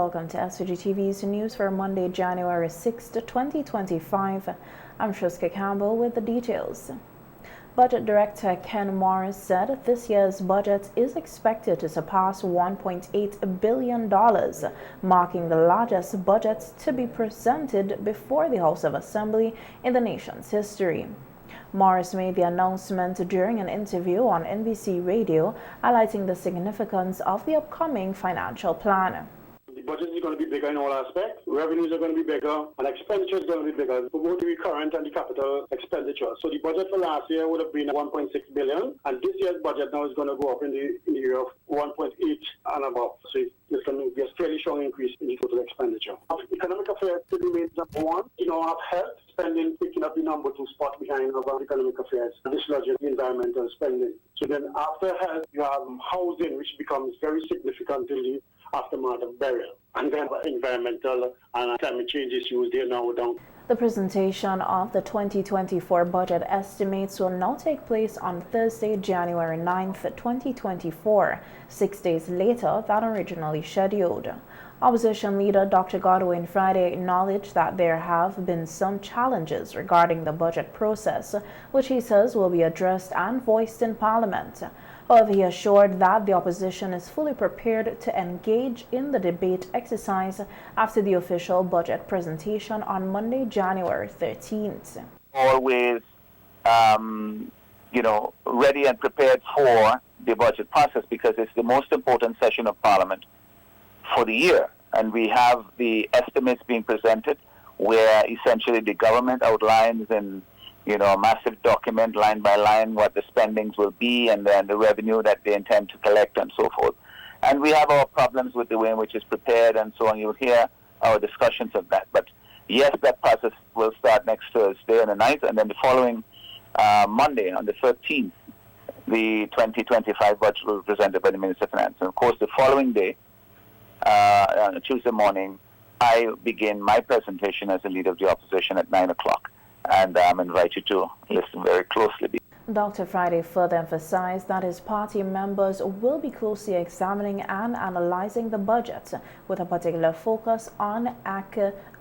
Welcome to SVGTV's news for Monday, January 6, 2025. I'm Shiska Campbell with the details. Budget Director Ken Morris said this year's budget is expected to surpass $1.8 billion, marking the largest budget to be presented before the House of Assembly in the nation's history. Morris made the announcement during an interview on NBC Radio, highlighting the significance of the upcoming financial plan. The budget is going to be bigger in all aspects. Revenues are going to be bigger, and expenditure is going to be bigger for both the recurrent and the capital expenditure. So the budget for last year would have been $1.6 billion, and this year's budget now is going to go up in the area of 1.8 and above. So there's going to be a fairly strong increase in the total expenditure. Economic affairs still remains number one. Our health spending picking up the number 2 spot behind our economic affairs. This lodges the environmental spending. So then after health, you have housing, which becomes very significant in the aftermath of burial. And then environmental and climate change issues, they are now down. The presentation of the 2024 budget estimates will now take place on Thursday, January 9th, 2024, 6 days later than originally scheduled. Opposition leader Dr. Godwin Friday acknowledged that there have been some challenges regarding the budget process, which he says will be addressed and voiced in Parliament. However, he assured that the opposition is fully prepared to engage in the debate exercise after the official budget presentation on Monday, January 13th. Always, ready and prepared for the budget process because it's the most important session of Parliament for the year. And we have the estimates being presented where essentially the government outlines in a massive document, line by line, what the spendings will be and then the revenue that they intend to collect and so forth. And we have our problems with the way in which it's prepared and so on. You'll hear our discussions of that. But yes, that process will start next Thursday on the 9th, and then the following Monday on the 13th, the 2025 budget will be presented by the Minister of Finance. And of course, the following day, on Tuesday morning, I begin my presentation as the leader of the opposition at 9 o'clock. And I invite you to listen very closely. Dr. Friday further emphasized that his party members will be closely examining and analyzing the budget with a particular focus on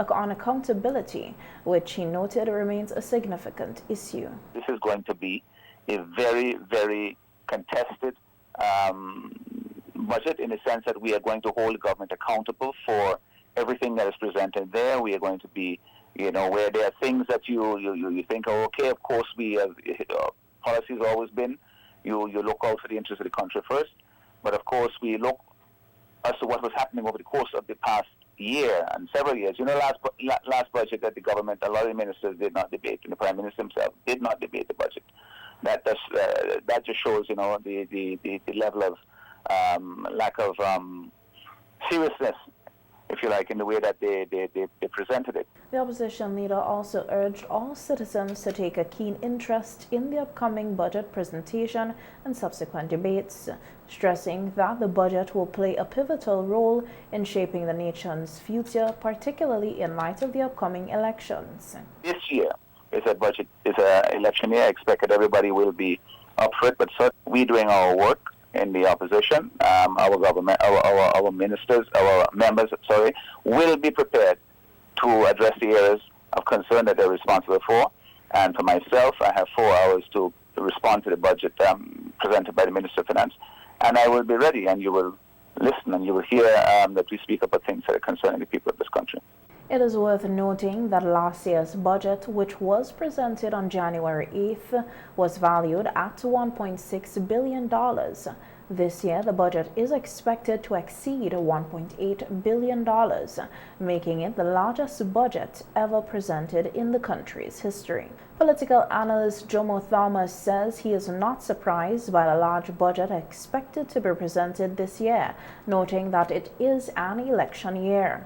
accountability, which he noted remains a significant issue. This is going to be a very, very contested budget in the sense that we are going to hold the government accountable for everything that is presented there. We are going to be where there are things that you think are okay. Of course, we have policy has always been you look out for the interests of the country first. But of course, we look as to what was happening over the course of the past year and several years. Last budget that the government, a lot of ministers did not debate, and the Prime Minister himself did not debate the budget. That just shows the level of lack of seriousness, if you like, in the way that they presented it. The opposition leader also urged all citizens to take a keen interest in the upcoming budget presentation and subsequent debates, stressing that the budget will play a pivotal role in shaping the nation's future, particularly in light of the upcoming elections. This year is an election year. I expect that everybody will be up for it, but certainly we're doing our work in the opposition. Our government, our ministers, our members, will be prepared to address the areas of concern that they're responsible for. And for myself, I have 4 hours to respond to the budget presented by the Minister of Finance. And I will be ready, and you will listen, and you will hear that we speak about things that are concerning the people of this country. It is worth noting that last year's budget, which was presented on January 8th, was valued at $1.6 billion. This year, the budget is expected to exceed $1.8 billion, making it the largest budget ever presented in the country's history. Political analyst Jomo Thomas says he is not surprised by the large budget expected to be presented this year, noting that it is an election year.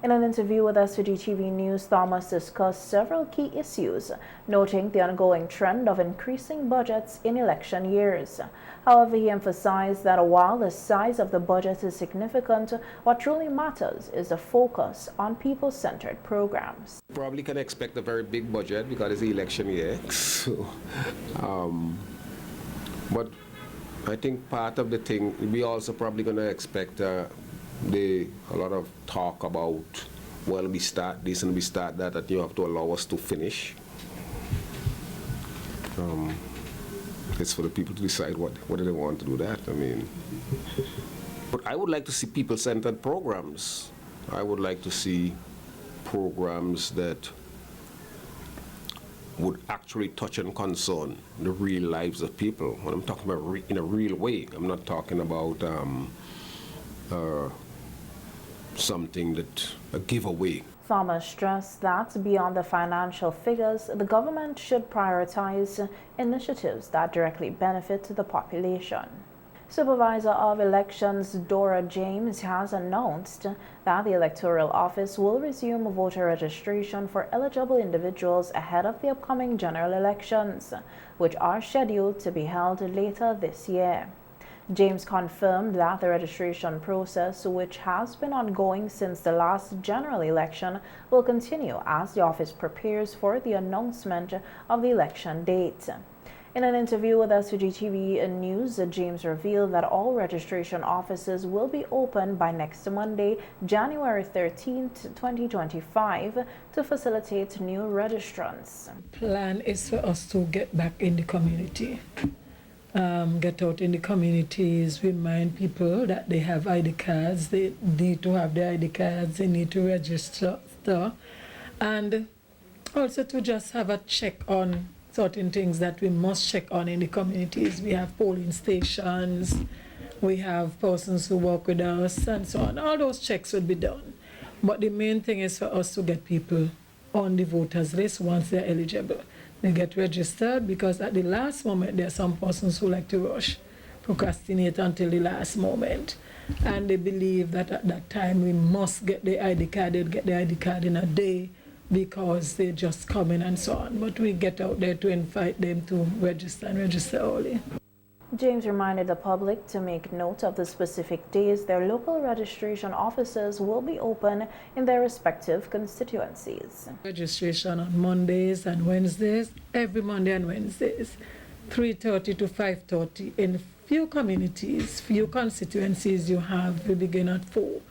In an interview with SVG-TV News, Thomas discussed several key issues, noting the ongoing trend of increasing budgets in election years. However, he emphasized that while the size of the budget is significant, what truly matters is the focus on people-centered programs. Probably can expect a very big budget because it's the election year. But I think part of the thing, we also probably going to expect A lot of talk about, well, we start this and we start that, that you have to allow us to finish. It's for the people to decide what do they want to do that. I mean, but I would like to see people-centered programs. I would like to see programs that would actually touch and concern the real lives of people. When I'm talking about in a real way, I'm not talking about something that a giveaway. Farmers stress that beyond the financial figures, the government should prioritize initiatives that directly benefit the population. Supervisor of Elections Dora James has announced that the electoral office will resume voter registration for eligible individuals ahead of the upcoming general elections, which are scheduled to be held later this year. James confirmed that the registration process, which has been ongoing since the last general election, will continue as the office prepares for the announcement of the election date. In an interview with SVG-TV News, James revealed that all registration offices will be open by next Monday, January 13th, 2025, to facilitate new registrants. Plan is for us to get back in the community. Get out in the communities, remind people that they have ID cards, they need to have their ID cards, they need to register, and also to just have a check on certain things that we must check on in the communities. We have polling stations, we have persons who work with us, and so on. All those checks would be done. But the main thing is for us to get people on the voters list once they're eligible. They get registered, because at the last moment there are some persons who like to rush, procrastinate until the last moment, and they believe that at that time we must get the ID card. They'll get the ID card in a day because they just come in and so on. But we get out there to invite them to register and register early. James reminded the public to make note of the specific days their local registration offices will be open in their respective constituencies. Registration on Mondays and Wednesdays, every Monday and Wednesdays, 3:30 to 5:30. In few communities, few constituencies we begin at 4,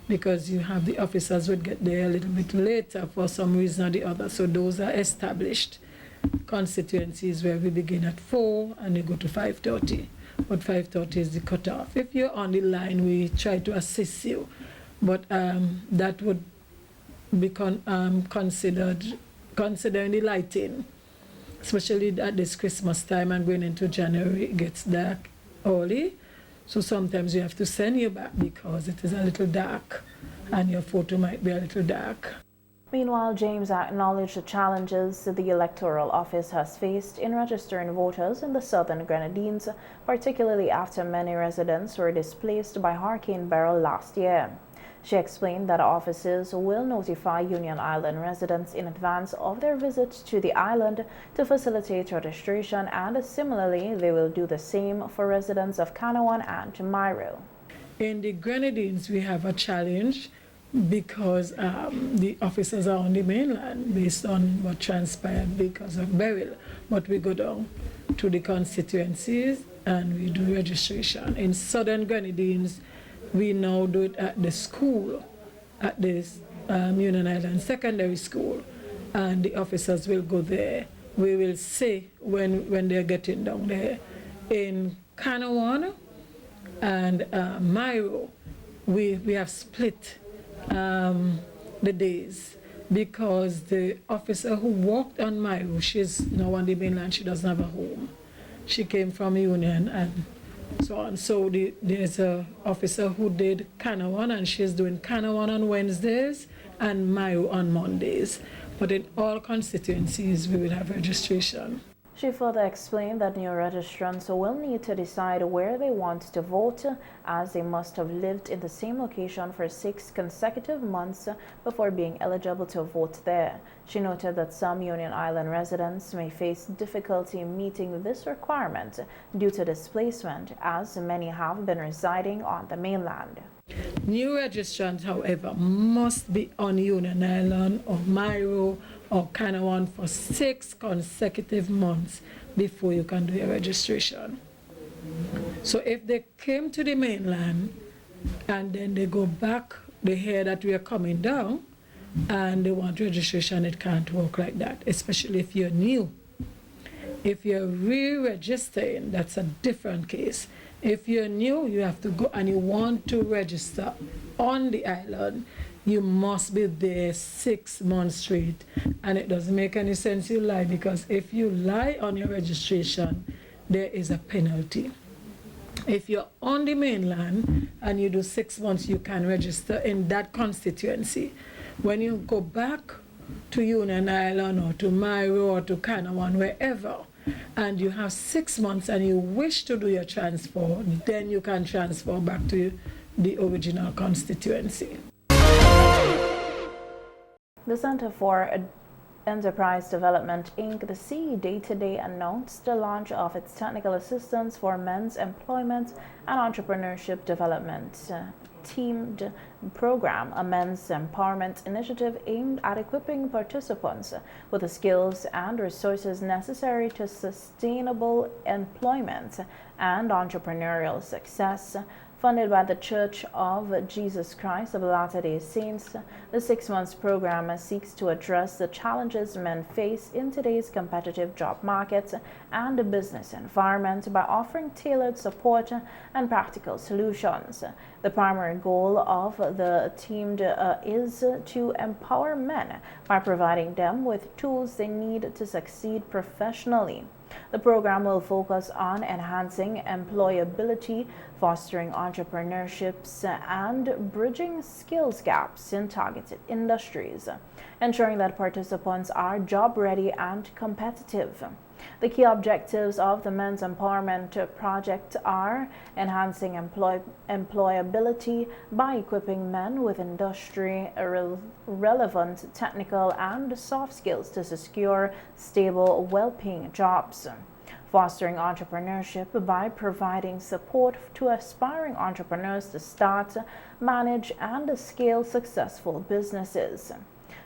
because you have the officers would get there a little bit later for some reason or the other. So those are established constituencies where we begin at 4 and we go to 5:30, but 5:30 is the cutoff. If you're on the line, we try to assist you, but that would be considering the lighting, especially at this Christmas time and going into January. It gets dark early, so sometimes you have to send you back because it is a little dark and your photo might be a little dark. Meanwhile, James acknowledged the challenges the electoral office has faced in registering voters in the southern Grenadines, particularly after many residents were displaced by Hurricane Beryl last year. She explained that offices will notify Union Island residents in advance of their visit to the island to facilitate registration, and similarly, they will do the same for residents of Canouan and Mairo. In the Grenadines, we have a challenge because the officers are on the mainland based on what transpired because of Beryl. But we go down to the constituencies and we do registration. In southern Grenadines, we now do it at the school, at this Union Island Secondary School, and the officers will go there. We will see when they're getting down there. In Canouan and Mairo, we have split the days, because the officer who worked on Mairo, she's now on the mainland, she doesn't have a home. She came from Union and so on. So there's an officer who did Canouan, and she's doing Canouan on Wednesdays and Mairo on Mondays. But in all constituencies, we will have registration. She further explained that new registrants will need to decide where they want to vote, as they must have lived in the same location for 6 consecutive months before being eligible to vote there. She noted that some Union Island residents may face difficulty meeting this requirement due to displacement, as many have been residing on the mainland. New registrants, however, must be on Union Island or Mairo or Canouan for 6 consecutive months before you can do your registration. So if they came to the mainland and then they go back, they hear that we are coming down, and they want registration. It can't work like that, especially if you're new. If you're re-registering, that's a different case. If you're new, you have to go and you want to register on the island, you must be there 6 months straight. And it doesn't make any sense you lie, because if you lie on your registration, there is a penalty. If you're on the mainland and you do 6 months, you can register in that constituency. When you go back to Union Island or to Mairo or to Canawan, wherever, and you have 6 months and you wish to do your transfer, then you can transfer back to the original constituency. The Center for Enterprise Development, Inc., the CED, today announced the launch of its Technical Assistance for Men's Employment and Entrepreneurship Development teamed program, a men's empowerment initiative aimed at equipping participants with the skills and resources necessary to sustainable employment and entrepreneurial success. Funded by the Church of Jesus Christ of Latter-day Saints, the 6 months program seeks to address the challenges men face in today's competitive job market and business environment by offering tailored support and practical solutions. The primary goal of the team is to empower men by providing them with tools they need to succeed professionally. The program will focus on enhancing employability, fostering entrepreneurships, and bridging skills gaps in targeted industries, ensuring that participants are job-ready and competitive. The key objectives of the Men's Empowerment Project are enhancing employability by equipping men with industry-relevant technical and soft skills to secure stable, well-paying jobs. Fostering entrepreneurship by providing support to aspiring entrepreneurs to start, manage, and scale successful businesses.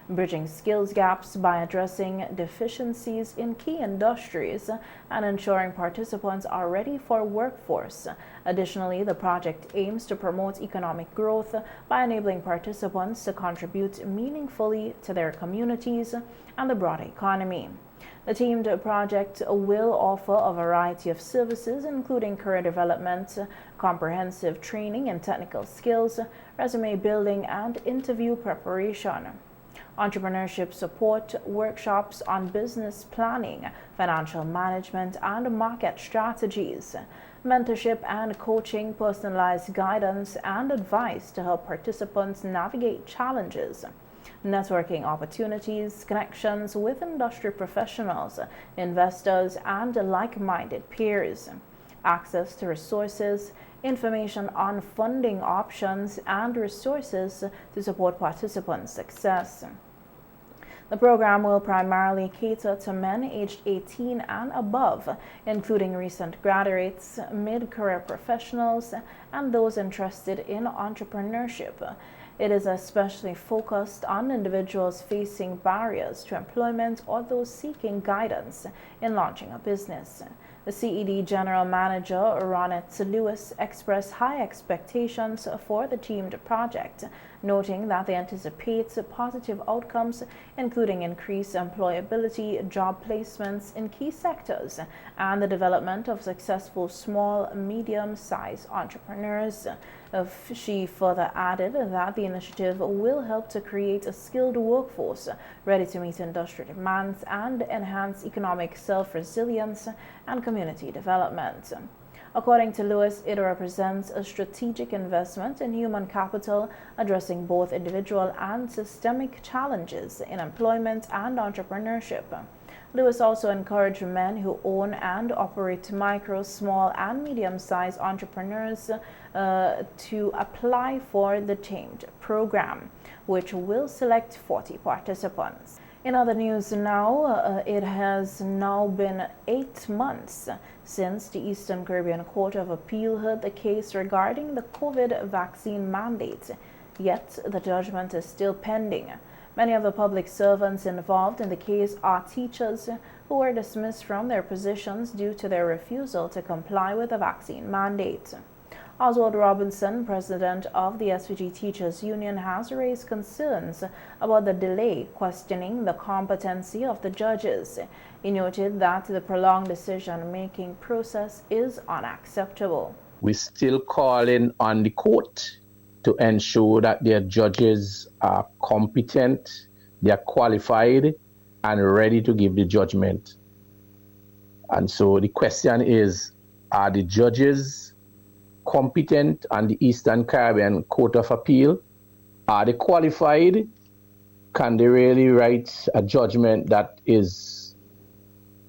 Bridging skills gaps by addressing deficiencies in key industries and ensuring participants are ready for workforce. Additionally, the project aims to promote economic growth by enabling participants to contribute meaningfully to their communities and the broader economy. The teamed project will offer a variety of services, including career development, comprehensive training in technical skills, resume building, and interview preparation. Entrepreneurship support, workshops on business planning, financial management, and market strategies, mentorship and coaching, personalized guidance and advice to help participants navigate challenges, networking opportunities, connections with industry professionals, investors, and like-minded peers, access to resources, information on funding options, and resources to support participants' success. The program will primarily cater to men aged 18 and above, including recent graduates, mid-career professionals, and those interested in entrepreneurship. It is especially focused on individuals facing barriers to employment or those seeking guidance in launching a business. The CED General Manager, Ronette Lewis, expressed high expectations for the teamed project, noting that they anticipate positive outcomes, including increased employability, job placements in key sectors, and the development of successful small, medium-sized entrepreneurs. She further added that the initiative will help to create a skilled workforce ready to meet industry demands and enhance economic self-resilience and community development. According to Lewis, it represents a strategic investment in human capital, addressing both individual and systemic challenges in employment and entrepreneurship. Lewis also encouraged men who own and operate micro, small, and medium-sized entrepreneurs to apply for the teamed program, which will select 40 participants. In other news now, it has now been 8 months since the Eastern Caribbean Court of Appeal heard the case regarding the COVID vaccine mandate, yet the judgment is still pending. Many of the public servants involved in the case are teachers who were dismissed from their positions due to their refusal to comply with the vaccine mandate. Oswald Robinson, president of the SVG Teachers Union, has raised concerns about the delay, questioning the competency of the judges. He noted that the prolonged decision-making process is unacceptable. We're still calling on the court to ensure that their judges are competent, they are qualified, and ready to give the judgment. And so the question is, are the judges competent on the Eastern Caribbean Court of Appeal? Are they qualified? Can they really write a judgment that is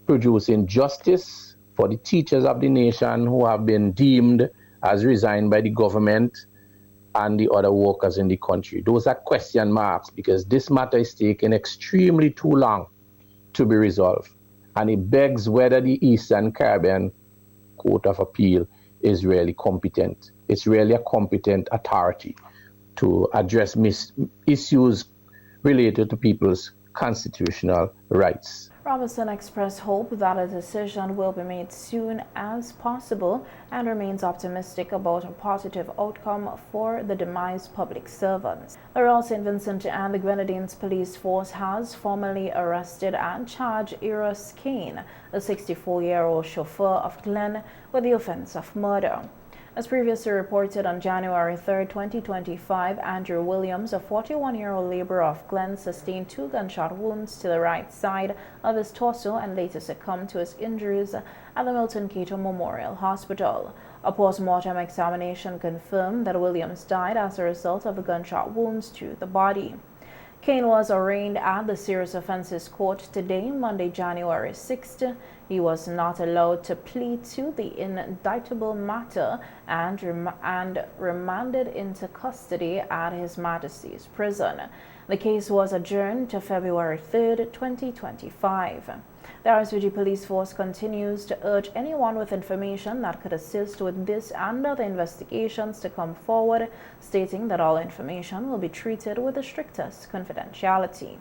producing justice for the teachers of the nation who have been deemed as resigned by the government and the other workers in the country? Those are question marks, because this matter is taking extremely too long to be resolved. And it begs whether the Eastern Caribbean Court of Appeal is really competent. It's really a competent authority to address issues related to people's constitutional rights. Robinson expressed hope that a decision will be made soon as possible and remains optimistic about a positive outcome for the demised public servants. The Royal St. Vincent and the Grenadines Police Force has formally arrested and charged Eros Kane, a 64-year-old chauffeur of Glen, with the offense of murder. As previously reported on January 3, 2025, Andrew Williams, a 41-year-old laborer of Glen, sustained 2 gunshot wounds to the right side of his torso and later succumbed to his injuries at the Milton Cato Memorial Hospital. A post-mortem examination confirmed that Williams died as a result of the gunshot wounds to the body. Kane was arraigned at the Serious Offences Court today, Monday, January 6th. He was not allowed to plead to the indictable matter and remanded into custody at His Majesty's prison. The case was adjourned to February 3rd, 2025. The SVG Police Force continues to urge anyone with information that could assist with this and other investigations to come forward, stating that all information will be treated with the strictest confidentiality.